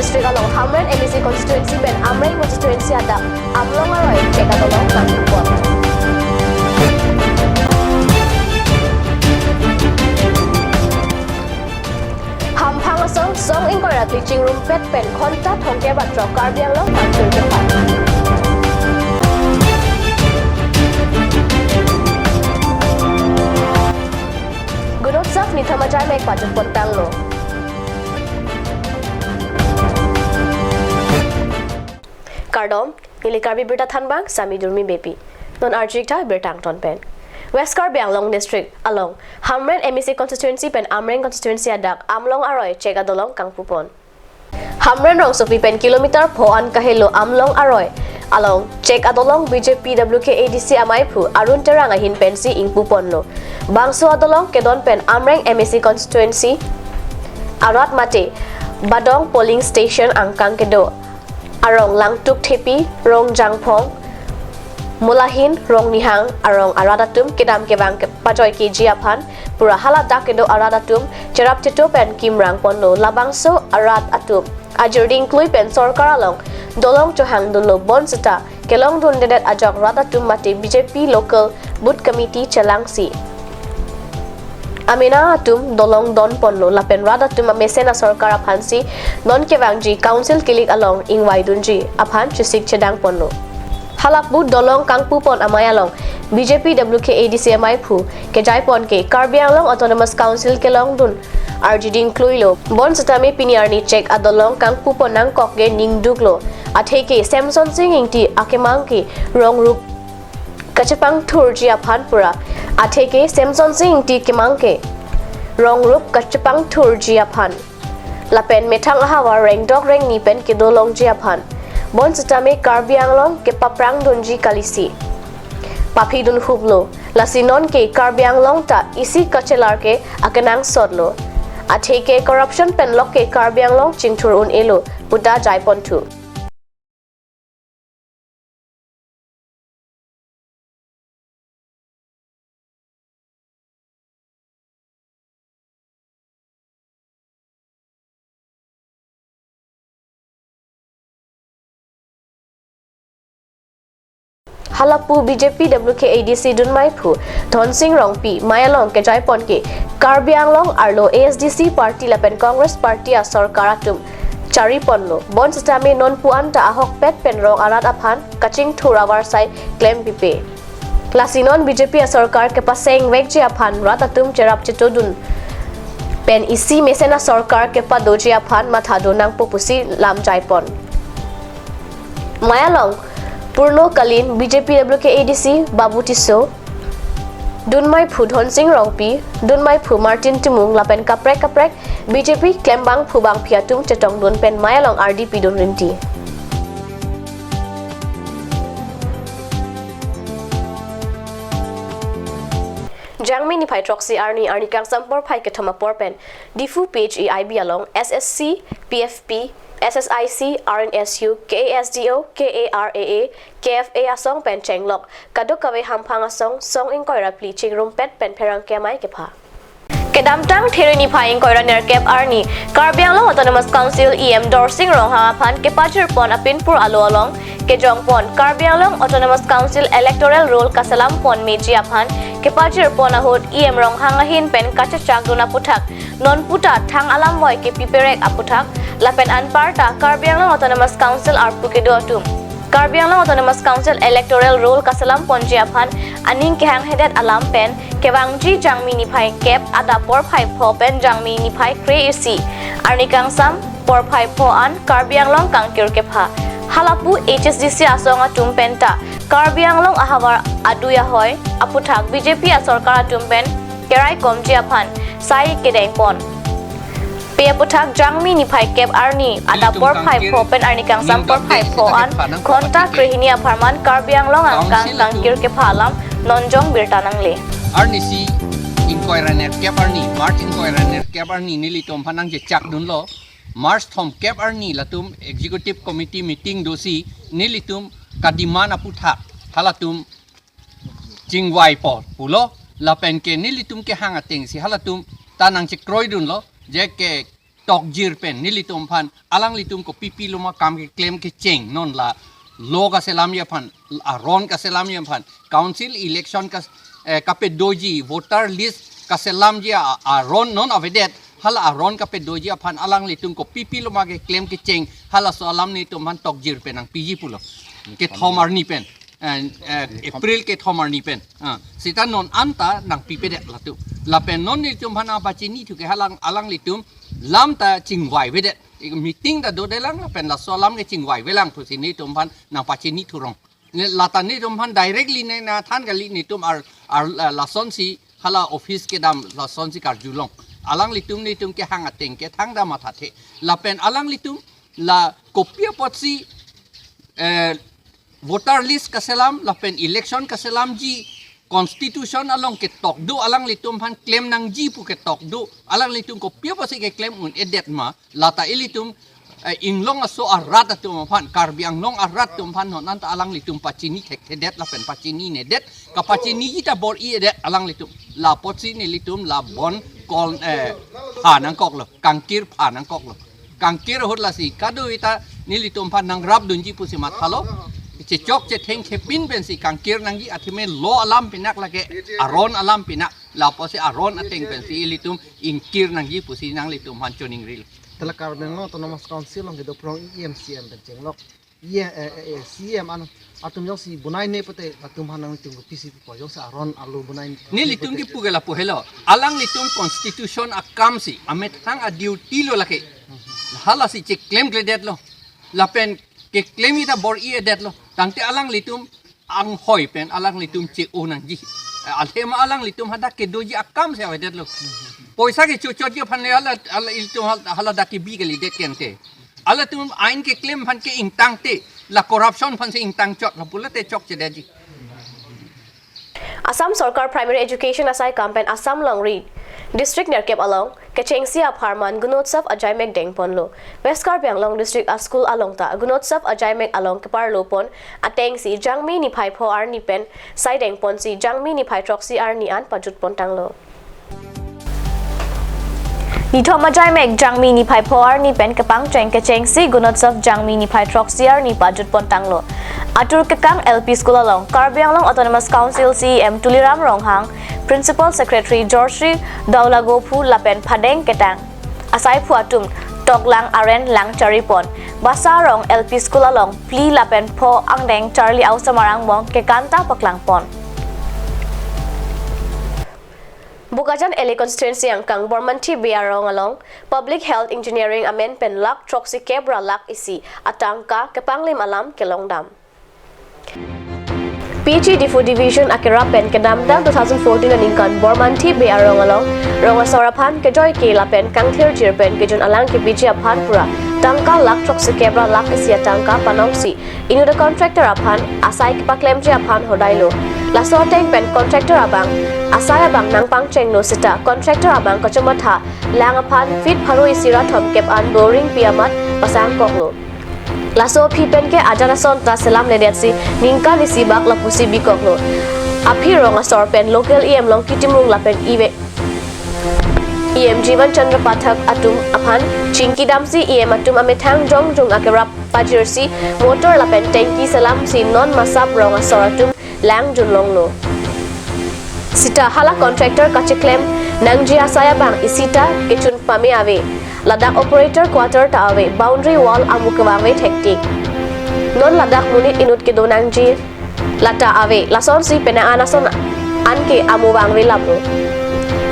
district along Hamren MEC constituency ben Amreng constituency ada amlong aroy cheka tolong nangkupon. Hampang asong song inkorat teaching room pet pen konta thongke batro karbiang long nangkur depan. Gunot sak ni thamajai mek pajut pontang lo. Kardom, Nilikarbi Berta Thanbang, Sami Durmi Bepi. Non Arjikta Bertang Ton Pen. West Karbi Anglong District along Hamren MEC constituency pen Amreng constituency adak Amlong Aroy Cheka Dolong Kangpupon. Hamren Rong Sofi pen kilometer Poan Kahelo Amlong Aroy along Cheka Dolong BJP WK ADC Amaipu Arun Terang Ahin Pensi Ingpupon lo. Bangso Adolong Kedon pen Amreng MEC constituency Arat Mate Badong polling station Angkang Kedo Arong Langtuk Tepi, Rong Jangpong, Mulahin, Rong Nihang, Arong Aradatum, Kedam Kebang Pajoy Kijiapan, Pura Halat Dakedo Aradatum, Jerap Tito Pen Kimrang Pondo, Labangso Arad Atum, Ajurding Klui Pen Sorkar Along, Dolong Johang Dulo Bonseta, Kelong Dundedet Ajok Radatum Mate BJP Local Boot Committee Chelangsi. Amina atum dolong don ponlo lapen rada tum mesena sorkar aphansi non kevangji council kilik along ingwai dunji aphan chisik chedang ponlo halapbu dolong kangpu pon amayalong BJP WK ADC amaipu ke jaipon ke Karbianglong Autonomous Council kelong dun arjiding kluilo bon satame piniarni check adolong kangpu pon nang kokge ningduglo atheke Samson Singh ingti akemangki rongrup Kachapang Turji Aphanpura Atheke Samson Singh Ti Kimangke Rongrup Kachapang Turji Aphan Lapen Metang Ahawa Reng Dog Reng Nipen Kidolong Jiaphan Bon Satame Karbianglong Ke Paprang Dunji Kalisi Papi Dun Hublo Lasinon Ke Karbianglong Ta Isi Kachelar Ke Akanang Sodlo Atheke Corruption Penlok Ke Karbianglong Chingtur Un Elo Buddha Jaipon Tu Halapu BJP WK ADC Dunmaipu Thon Singh Rongpi Mayalong ke Jaipon ke Karbianglong Arlo ASDC Party Lapen Congress Party a Sorkaratum Chari Ponlo Bon Sistame Non Puan ta Ahok Pet Penrong Arat Aphan Kaching Thurawar Sai Claim Pipe Lasinon BJP a Sorkar ke Paseng Wekji Aphan Ratatum Cherap Chitodun Pen Isi Mesena Sorkar ke Padoji Aphan Mathado Nang Popusi Lam Jaipon Mayalong Purno Kalin BJP WK ADC Babu Tiso Dunmai Phu Thon Singh Rongpi Dunmai Phu Martin Timung Lapen Kaprek BJP Klembang Phubang Phiatum Chetong Dun Pen Mayalong RDP Dun Rinti Jangmi ni Pai Troxy Arni Kang Sampor Pai ke Thoma Porpen Difu PHE IB along SSC PFP SSIC, RNSU, KASDO, KARAA, KFA asong pen chenglok, kadok kawe hampang asong song inkoira pleaching room pet pen perang kemai kepa. Kedamtang therini phaing koira nerkep arni, Karbianglong Autonomous Council EM Dorsing rong hangapan kepajur pon apinpur alo along, kejong pon Karbianglong Autonomous Council Electoral Roll kasalam pon meji aphan, kepajur pon ahod EM rong hangahin pen kachachak duna puthak, non puta thang alam boy ke piperek aputhak, Lapen Anparta Karbianglong Autonomous Council Arpukedo atum Karbianglong Autonomous Council Electoral Roll kasalam ponji aphan aning kehang hedet alam pen kewangji jangmi niphai kep ada por phai pho pen jangmi niphai kre isi arnikang sam por phai pho an Karbianglong kangkir kepha halapu HSDC asong atum penta Karbianglong ahawar aduya hoy aputhak BJP a sarkar atum pen kerai komji aphan sai kedeng pon Pia puthak jangmi ni phai kep arni ada por phai pho pen arni kang sam por phai pho an konta krehini aparman Karbianglong angkang kangkir ke phalam nonjong birta nangle arni si inquirer net kep arni march inquirer net kep arni nili tom phanang je chak dun lo march thom kep arni latum executive committee meeting dosi nili tum kadiman aputha halatum jingwai po pulo lapen ke nili tum ke hanga teng si halatum tanang che kroi dun lo je ke tok jir pen nilitum phan alang litum ko pipi luma kam ke claim ke cheng non la lo ka selam ya phan aron ka selam ya phan council election ka kape doji voter list ka selam ya aron non avedet hala aron kape doji phan alang litum ko pipi luma ke claim ke cheng hala so alam ni tum han tok jir pen ang piji pulo ke thomar ni pen April ke thomar ni pen sita non anta nang pipede latu la pen non ni tum hana bachini tu ke halang alang litum lam ta chingwai vede meeting da do de lang la pen la so lam ke chingwai velang pu sini tum han nang bachini thurong la ta ni tum han directly ne na than gali ni tum ar la son si hala office ke dam la son si kar julong alang litum ni tum ke hang ateng ke thang da ma thathe la pen alang litum la kopia potsi voter list kaselam lapen election kaselam ji constitution along ke tok do alang litum han claim nang ji pu ke tok do alang litum ko pia pasi ke claim un edet ma lata ilitum inglong aso arat atum phan karbiang long arat tum phan non anta alang litum pachini thek edet lapen pachini ne det ka pachini ji ta bor i edet alang litum la potsi ni litum la bon kol nang kok lo kangkir nang kok lo kangkir hot la si kadu ita ni litum phan nang rab dunji pu si mat halo che chok che theng ke pin ben si kangkir nang gi athime lo alam pinak lage aron alam pinak la po si aron ateng ben si litum inkir nang gi pusi nang litum han choning ril telakar bengo autonomous council long gitu prong EMCM ben jenglok ye CM anu atum jong si bunai ne pete atum hanang litum PCP po jong sa aron alu bunai ni litum gi pugela po hello alang litum constitution akam si amet hang a duty lo lake hala si che claim graded lo la pen ke claim ita bor i edet lo tangte alang litum ang hoi pen alang litum che unang ji alhema alang litum hada ke doji akam se edet lo poisa ke chuchot ge phan ala litum hala daki bi ke lidet kente ala tum ain ke claim phan ke ingtang te la corruption phan se ingtang chot la pulate chok che deji Assam Sarkar Primary Education Asai Campaign Assam Long Read District Nerkep along Kachengsi Aparman Gunotsav Ajaimek Dengponlo West Karbiang Long District a School along ta Gunotsav Ajaimek along Keparlo pon Atengsi Jangmi ni Pai Po Arni pen Sai Dengpon si Jangmi ni Pai Troxi Arni an Pajut Pontanglo Nithom Ajaimek Jangmi ni Pai Po Arni pen Kepang Cheng Kachengsi Gunotsav Jangmi ni Pai Troxi Arni Pajut Pontanglo Atur Kekang LP School along Karbiang Long Autonomous Council CEM Tuliram Ronghang Principal Secretary George Daulagopu Lapen Padeng Ketang Asai Puatum Toklang Aren Lang Charipon Basarong LP School along Pli Lapen Po Angdeng Charlie Ausamarang Mong Kekanta Paklangpon Bukajan Ele constituency ang kang Bormanti Biarong along Public Health Engineering Amen Pen Lak Troxy Kebra Lak Isi Atangka Kepanglim Alam Kelongdam PG Difu Division Akira Pen Kedamdam 2014 Aningkan Bormanti Biarong along Rongasorapan Kejoy Kela Pen Kangthir Jirpen Kejun Alang Ki PG Apan Pura Tangka Lak Troxy Kebra Lak Isi Atangka Panongsi Inu the contractor Apan Asai Kipaklemji Apan Hodailo Lasoteng Pen contractor Abang Asai Abang Nang Pangcheng No Sita contractor Abang Kochamatha Lang Apan Fit Paru Isira Thom Kep An Boring Piamat Pasang Koklo Laso Pipen ke Ajanason ta selam ledetsi ningka nisibak lapusi bikoklo Api ronga sorpen local EM long kitimung lapen iwe EM Jivan Chandra Pathak atum apan Chinki Damsi EM atum amethang jong jong akerap pajirsi motor lapen tanki selam si non masap ronga soratum lang junlonglo Sita hala contractor kachiklem nangji asaya bang isita kechun pame ave Ladakh operator quarter ta ave boundary wall amukawame tektik non Ladakh munit inut ke donangji lata ave lason si pena anason anke amuwang relablo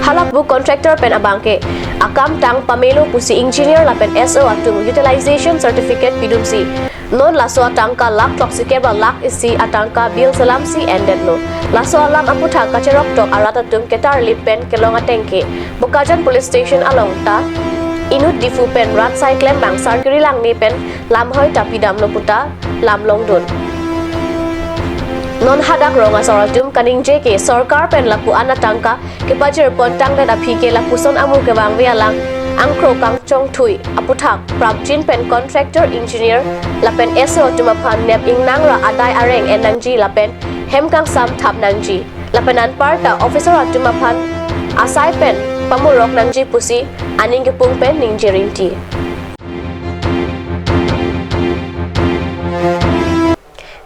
halak bu contractor pen abangke akam tang pamelo pusi engineer lapen SO atum utilization certificate pidumsi non laso tangka lak toxic ba lak isi atangka bil salam si ended lo laso alam aputha kacherok tok aratatum ketar lipen kelonga tengke Bukajan police station along ta Inut Difu pen rat sai klem bang sarkiri lang ni pen lam hoi tapidam loputa lam longdun non hadak ronga soratum kaning jeke sarkar pen lapu anatangka ke pajir pon tangda apike lapuson amu ke bang wialang angkro kang chong thui aputhak prabjin pen contractor engineer lapen SO tumapan nep ingnang ra adai areng enangji lapen hemkang sam thap nangji lapenan parta officer atumapan asai pen pamurok nang ji pusi aning ke pungpen ning jerinti.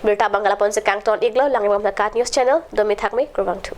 Berita Bangala pon sekang ton iglo lang ibang News Channel domi thakme kurwang tu.